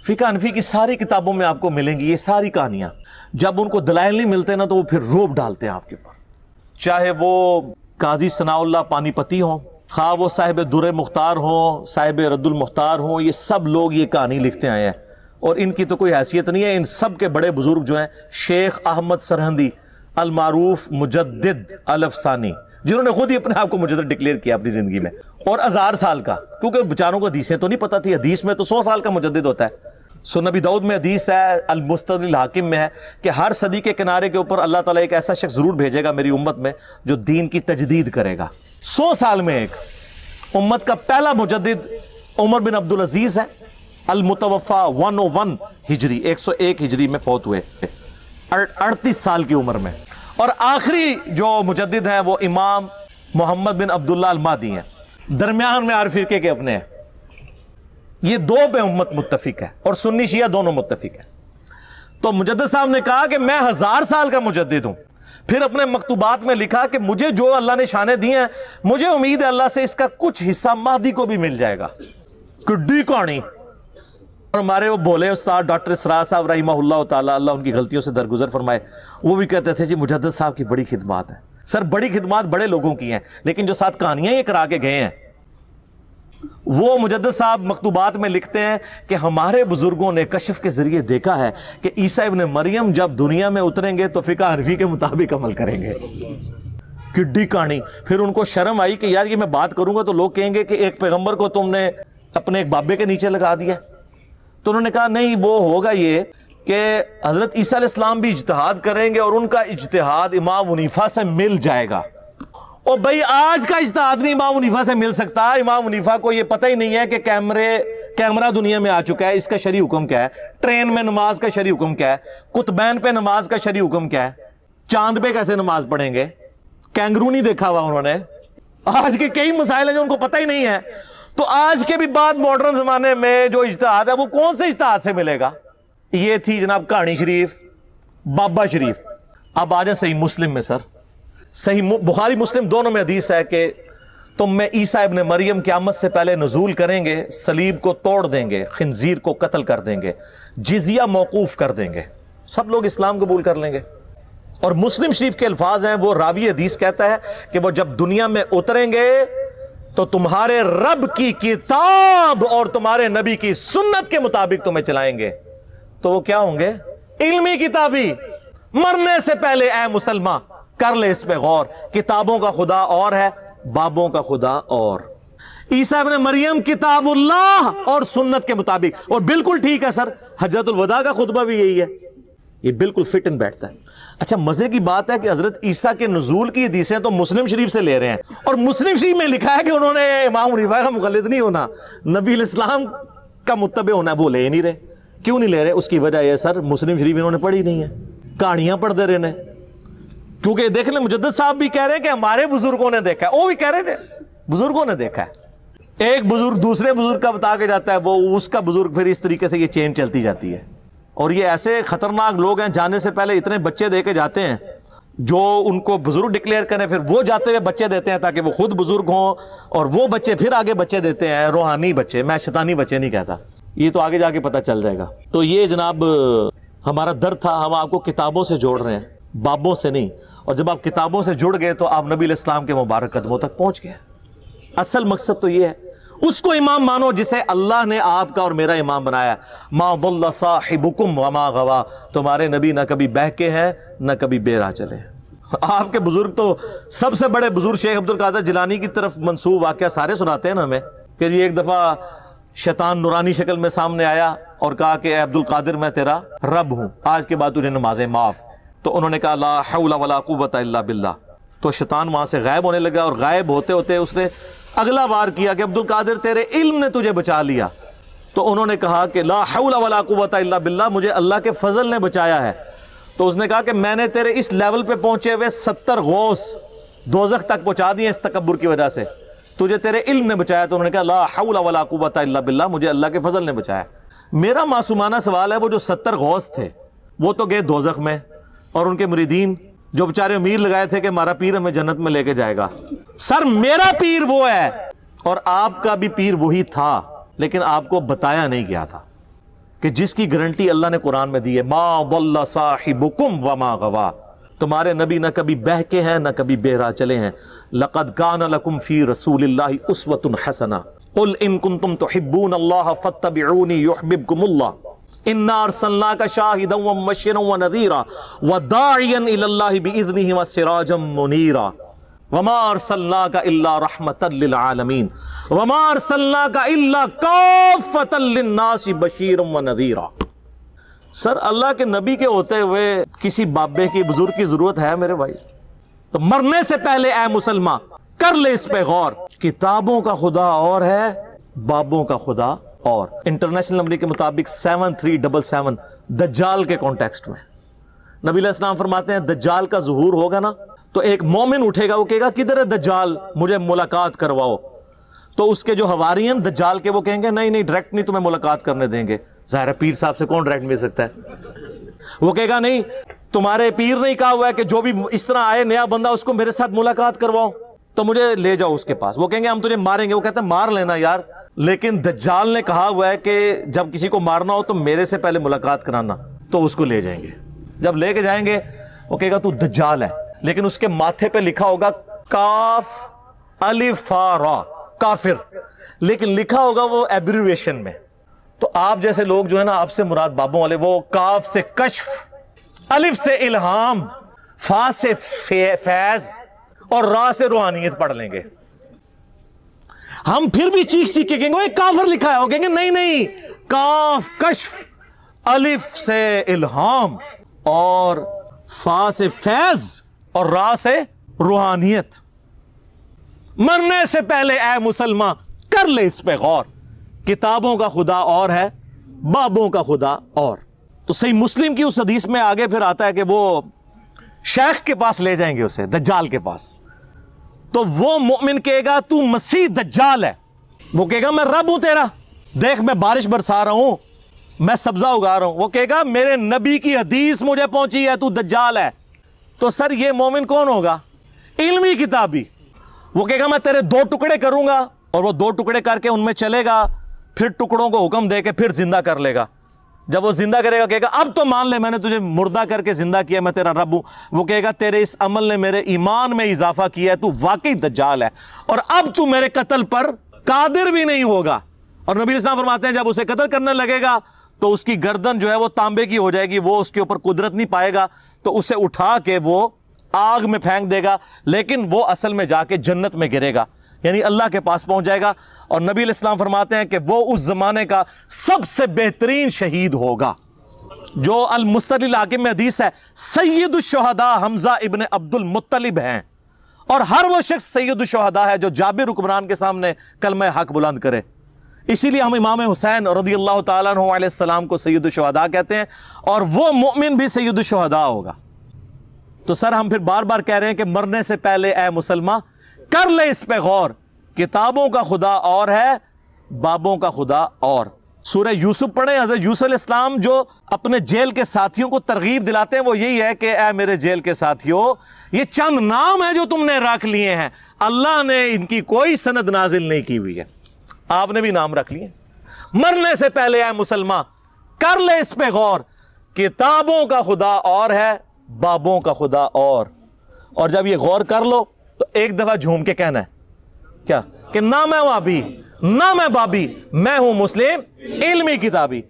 فقہ حنفی کی ساری کتابوں میں آپ کو ملیں گی یہ ساری کہانیاں. جب ان کو دلائل نہیں ملتے نا تو وہ پھر روب ڈالتے ہیں آپ کے اوپر. چاہے وہ قاضی ثناء اللہ پانی پتی ہوں، خواہ وہ صاحب در مختار ہوں، صاحب رد المختار ہوں، یہ سب لوگ یہ کہانی لکھتے آئے ہیں اور ان کی تو کوئی حیثیت نہیں ہے. ان سب کے بڑے بزرگ جو ہیں شیخ احمد سرہندی المعروف مجدد الافسانی، جنہوں نے خود ہی اپنے آپ کو مجدد ڈکلیئر کیا اپنی زندگی میں، اور 1000 سال کا، کیونکہ بیچاروں کو حدیثیں تو نہیں پتہ تھی. حدیث میں تو 100 سال کا مجدد ہوتا ہے. سنن نبی داؤد میں حدیث ہے، المستدرک الحاکم میں ہے کہ ہر صدی کے کنارے کے اوپر اللہ تعالیٰ ایک ایسا شخص ضرور بھیجے گا میری امت میں جو دین کی تجدید کرے گا. 100 سال میں ایک. امت کا پہلا مجدد عمر بن عبدالعزیز ہے، المتوفا 101 ہجری، 101 ہجری میں فوت ہوئے 38 سال کی عمر میں. اور آخری جو مجدد ہیں وہ امام محمد بن عبداللہ المہدی ہیں، درمیان میں ہر فرقے کے اپنے ہیں. یہ دو پہ امت متفق ہے اور سنی شیعہ دونوں متفق ہیں. تو مجدد صاحب نے کہا کہ میں 1000 سال کا مجدد ہوں. پھر اپنے مکتوبات میں لکھا کہ مجھے جو اللہ نے شانیں دی ہیں مجھے امید ہے اللہ سے اس کا کچھ حصہ مہدی کو بھی مل جائے گا. کڈی کہانی. اور ہمارے وہ بولے استاد ڈاکٹر اسرار صاحب رحمہ اللہ تعالیٰ، اللہ ان کی غلطیوں سے درگزر فرمائے، وہ بھی کہتے تھے جی مجدد صاحب کی بڑی خدمات ہیں. سر بڑی خدمات بڑے لوگوں کی ہیں، لیکن جو ساتھ کہانیاں یہ کرا کے گئے ہیں وہ مجدد صاحب مکتوبات میں لکھتے ہیں کہ ہمارے بزرگوں نے کشف کے ذریعے دیکھا ہے کہ عیسیٰ ابن مریم جب دنیا میں اتریں گے تو فقہ حنفی کے مطابق عمل کریں گے. کڈی کہانی. پھر ان کو شرم آئی کہ یار یہ میں بات کروں گا تو لوگ کہیں گے کہ ایک پیغمبر کو تم نے اپنے ایک بابے کے نیچے لگا دیا. تو انہوں نے کہا نہیں، وہ ہوگا یہ کہ حضرت عیسیٰ علیہ السلام بھی اجتہاد کریں گے اور ان کا اجتہاد امام حنیفہ سے مل جائے گا. اور بھائی آج کا اجتہاد نہیں امام حنیفہ سے مل سکتا. امام حنیفہ کو یہ پتہ ہی نہیں ہے کہ کیمرہ دنیا میں آ چکا ہے، اس کا شرعی حکم کیا ہے، ٹرین میں نماز کا شرعی حکم کیا ہے، قطبین پہ نماز کا شرعی حکم کیا ہے، چاند پہ کیسے نماز پڑھیں گے. کینگرو نہیں دیکھا ہوا انہوں نے. آج کے کئی مسائل ہیں جو ان کو پتہ ہی نہیں ہے. تو آج کے بھی بعد ماڈرن زمانے میں جو اجتہاد ہے وہ کون سے اجتہاد سے ملے گا. یہ تھی جناب کہانی شریف، بابا شریف. اب آ جائیں صحیح مسلم میں. سر صحیح بخاری مسلم دونوں میں حدیث ہے کہ تم میں عیسیٰ ابن مریم قیامت سے پہلے نزول کریں گے، صلیب کو توڑ دیں گے، خنزیر کو قتل کر دیں گے، جزیہ موقوف کر دیں گے، سب لوگ اسلام قبول کر لیں گے. اور مسلم شریف کے الفاظ ہیں، وہ راوی حدیث کہتا ہے کہ وہ جب دنیا میں اتریں گے تو تمہارے رب کی کتاب اور تمہارے نبی کی سنت کے مطابق تمہیں چلائیں گے. تو وہ کیا ہوں گے؟ علمی کتابی. مرنے سے پہلے اے مسلمان کر لے اس پہ غور. کتابوں کا خدا اور ہے، بابوں کا خدا اور. عیسیٰ ابن مریم کتاب اللہ اور سنت کے مطابق. اور بالکل ٹھیک ہے سر، حجۃ الوداع کا خطبہ بھی یہی ہے. یہ بالکل فٹ ان بیٹھتا ہے. اچھا مزے کی بات ہے کہ حضرت عیسیٰ کے نزول کی حدیثیں تو مسلم شریف سے لے رہے ہیں، اور مسلم شریف میں لکھا ہے کہ انہوں نے امام حنیفہ کا مقلد نہیں ہونا، نبی علیہ السلام کا متبع ہونا ہے. وہ لے نہیں رہے. کیوں نہیں لے رہے؟ اس کی وجہ یہ سر مسلم شریف انہوں نے پڑھی نہیں ہے، کہانیاں پڑھ دے رہے ہیں. کیونکہ دیکھ لیں مجدد صاحب بھی کہہ رہے ہیں کہ ہمارے بزرگوں نے دیکھا ہے، وہ بھی کہہ رہے تھے بزرگوں نے دیکھا ہے. ایک بزرگ دوسرے بزرگ کا بتا کے جاتا ہے، وہ اس کا بزرگ، پھر اس طریقے سے یہ چین چلتی جاتی ہے. اور یہ ایسے خطرناک لوگ ہیں، جانے سے پہلے اتنے بچے دے کے جاتے ہیں جو ان کو بزرگ ڈکلیئر کریں، پھر وہ جاتے ہوئے بچے دیتے ہیں تاکہ وہ خود بزرگ ہوں، اور وہ بچے پھر آگے بچے دیتے ہیں، روحانی بچے. میں شیطانی بچے نہیں کہتا، یہ تو آگے جا کے پتہ چل جائے گا. تو یہ جناب ہمارا درد تھا. ہم آپ کو کتابوں سے جوڑ رہے ہیں، بابوں سے نہیں. اور جب آپ کتابوں سے جڑ گئے تو آپ نبی علیہ السلام کے مبارک قدموں تک پہنچ گئے. اصل مقصد تو یہ ہے، اس کو امام مانو جسے اللہ نے آپ کا اور میرا امام بنایا. ما ضل صاحبکم وما غوا. تمہارے نبی نہ کبھی بہکے ہیں نہ کبھی بے راہ چلے. آپ کے بزرگ تو سب سے بڑے بزرگ شیخ عبد القادر جیلانی کی طرف منسوب واقعہ سارے سناتے ہیں نا ہمیں، کہ یہ ایک دفعہ شیطان نورانی شکل میں سامنے آیا اور کہا کہ اے عبد القادر میں تیرا رب ہوں، آج کے بعد تجھے نمازیں معاف. تو انہوں نے کہا لا حول ولا قوت الا باللہ. تو شیطان وہاں سے غائب ہونے لگا، اور غائب ہوتے ہوتے اس نے اگلا وار کیا کہ عبد القادر تیرے علم نے تجھے بچا لیا. تو انہوں نے کہا کہ لا حول ولا قوت الا باللہ، مجھے اللہ کے فضل نے بچایا ہے. تو اس نے کہا کہ میں نے تیرے اس لیول پہ پہنچے ہوئے 70 غوث دوزخ تک پہنچا دیے اس تکبر کی وجہ سے، تجھے تیرے علم نے بچایا. تو انہوں نے کہا لا حول ولا قوت الا باللہ، مجھے اللہ کے فضل نے بچایا. میرا معصومانہ سوال ہے، وہ جو 70 غوث تھے وہ تو گئے دوزخ میں، اور ان کے مریدین جو بیچارے امید لگائے تھے کہ ہمارا پیر ہمیں جنت میں لے کے جائے گا. سر میرا پیر وہ ہے، اور آپ کا بھی پیر وہی تھا، لیکن آپ کو بتایا نہیں گیا تھا. کہ جس کی گارنٹی اللہ نے قرآن میں دی ہے، ما ضل صاحبکم وما غوا، تمہارے نبی نہ کبھی بہکے ہیں نہ کبھی بہرا چلے ہیں۔ لقد کان لکم فی رسول اللہ اسوۃ حسنہ قل ان کنتم تحبون اللہ فاتبعونی یحببکم اللہ انا ارسلناک شاہدا ومبشرا ونذیرا وداعیا الی اللہ باذنہ وسراجا منیرا وما ارسلناک الا رحمتا للعالمین وما ارسلناک الا کافتا للناس بشیرا ونذیرا۔ سر اللہ کے نبی کے ہوتے ہوئے کسی بابے کی بزرگ کی ضرورت ہے میرے بھائی؟ تو مرنے سے پہلے اے مسلمان کر لے اس پہ غور، کتابوں کا خدا اور ہے، بابوں کا خدا اور۔ انٹرنیشنل نمبر کے مطابق 7377 دجال کے کانٹیکسٹ میں نبی علیہ السلام فرماتے ہیں دجال کا ظہور ہوگا نا تو ایک مومن اٹھے گا، وہ کہے گا کدھر ہے دجال، مجھے ملاقات کرواؤ۔ تو اس کے جو حواری ہیں دجال کے، وہ کہیں گے نہیں ڈائریکٹ نہیں تمہیں ملاقات کرنے دیں گے، ظاہر ہے پیر صاحب سے کون ڈائریکٹ مل سکتا ہے؟ وہ کہے گا نہیں تمہارے پیر نے کہا ہوا ہے کہ جو بھی اس طرح آئے نیا بندہ اس کو میرے ساتھ ملاقات کرواؤ، تو مجھے لے جاؤ اس کے پاس۔ وہ کہیں گے ہم تجھے ماریں گے، وہ کہتے ہیں مار لینا یار، لیکن دجال نے کہا ہوا ہے کہ جب کسی کو مارنا ہو تو میرے سے پہلے ملاقات کرانا، تو اس کو لے جائیں گے۔ جب لے کے جائیں گے وہ کہے گا تو دجال ہے، لیکن اس کے ماتھے پہ لکھا ہوگا کاف الف فا را، کافر، لیکن لکھا ہوگا وہ ایبریویشن میں۔ تو آپ جیسے لوگ جو ہے نا، آپ سے مراد بابوں والے، وہ کاف سے کشف، الف سے الہام، فا سے فیض اور را سے روحانیت پڑھ لیں گے۔ ہم پھر بھی چیخ چیخ کے کہیں گے وہ کافر لکھا ہے، وہ کہیں گے نہیں کاف کشف، الف سے الہام اور فا سے فیض اور را سے روحانیت۔ مرنے سے پہلے اے مسلمان کر لے اس پہ غور، کتابوں کا خدا اور ہے، بابوں کا خدا اور۔ تو صحیح مسلم کی اس حدیث میں آگے پھر آتا ہے کہ وہ شیخ کے پاس لے جائیں گے اسے، دجال کے پاس، تو وہ مومن کہے گا تو مسیح دجال ہے، وہ کہے گا میں رب ہوں تیرا، دیکھ میں بارش برسا رہا ہوں، میں سبزہ اگا رہا ہوں، وہ کہے گا میرے نبی کی حدیث مجھے پہنچی ہے تو دجال ہے۔ تو سر یہ مومن کون ہوگا؟ علمی کتابی۔ وہ کہے گا میں تیرے 2 ٹکڑے کروں گا، اور وہ 2 ٹکڑے کر کے ان میں چلے گا، پھر ٹکڑوں کو حکم دے کے پھر زندہ کر لے گا۔ جب وہ زندہ کرے گا کہے گا اب تو مان لے میں نے تجھے مردہ کر کے زندہ کیا، میں تیرا رب ہوں۔ وہ کہے گا تیرے اس عمل نے میرے ایمان میں اضافہ کیا ہے، تو واقعی دجال ہے، اور اب تو میرے قتل پر قادر بھی نہیں ہوگا۔ اور نبی علیہ السلام فرماتے ہیں جب اسے قتل کرنے لگے گا تو اس کی گردن جو ہے وہ تانبے کی ہو جائے گی، وہ اس کے اوپر قدرت نہیں پائے گا، تو اسے اٹھا کے وہ آگ میں پھینک دے گا، لیکن وہ اصل میں جا کے جنت میں گرے گا، یعنی اللہ کے پاس پہنچ جائے گا۔ اور نبی علیہ السلام فرماتے ہیں کہ وہ اس زمانے کا سب سے بہترین شہید ہوگا۔ جو المستدل حاکم میں حدیث ہے سید الشہداء حمزہ ابن عبد المطلب ہیں، اور ہر وہ شخص سید الشہداء ہے جو جابر حکمران کے سامنے کلمہ حق بلند کرے۔ اسی لیے ہم امام حسین رضی اللہ تعالیٰ عنہ علیہ السلام کو سید الشہداء کہتے ہیں، اور وہ مؤمن بھی سید الشہداء ہوگا۔ تو سر ہم پھر بار بار کہہ رہے ہیں کہ مرنے سے پہلے اے مسلمان کر لے اس پہ غور، کتابوں کا خدا اور ہے، بابوں کا خدا اور۔ سورہ یوسف پڑھیں، حضرت یوسف علیہ السلام جو اپنے جیل کے ساتھیوں کو ترغیب دلاتے ہیں وہ یہی ہے کہ اے میرے جیل کے ساتھیوں، یہ چند نام ہیں جو تم نے رکھ لیے ہیں، اللہ نے ان کی کوئی سند نازل نہیں کی ہوئی ہے، آپ نے بھی نام رکھ لیے۔ مرنے سے پہلے اے مسلمان کر لے اس پہ غور، کتابوں کا خدا اور ہے، بابوں کا خدا اور جب یہ غور کر لو تو ایک دفعہ جھوم کے کہنا ہے کیا کہ نہ میں وہابی نہ میں بابی، میں ہوں مسلم علمی کتابی۔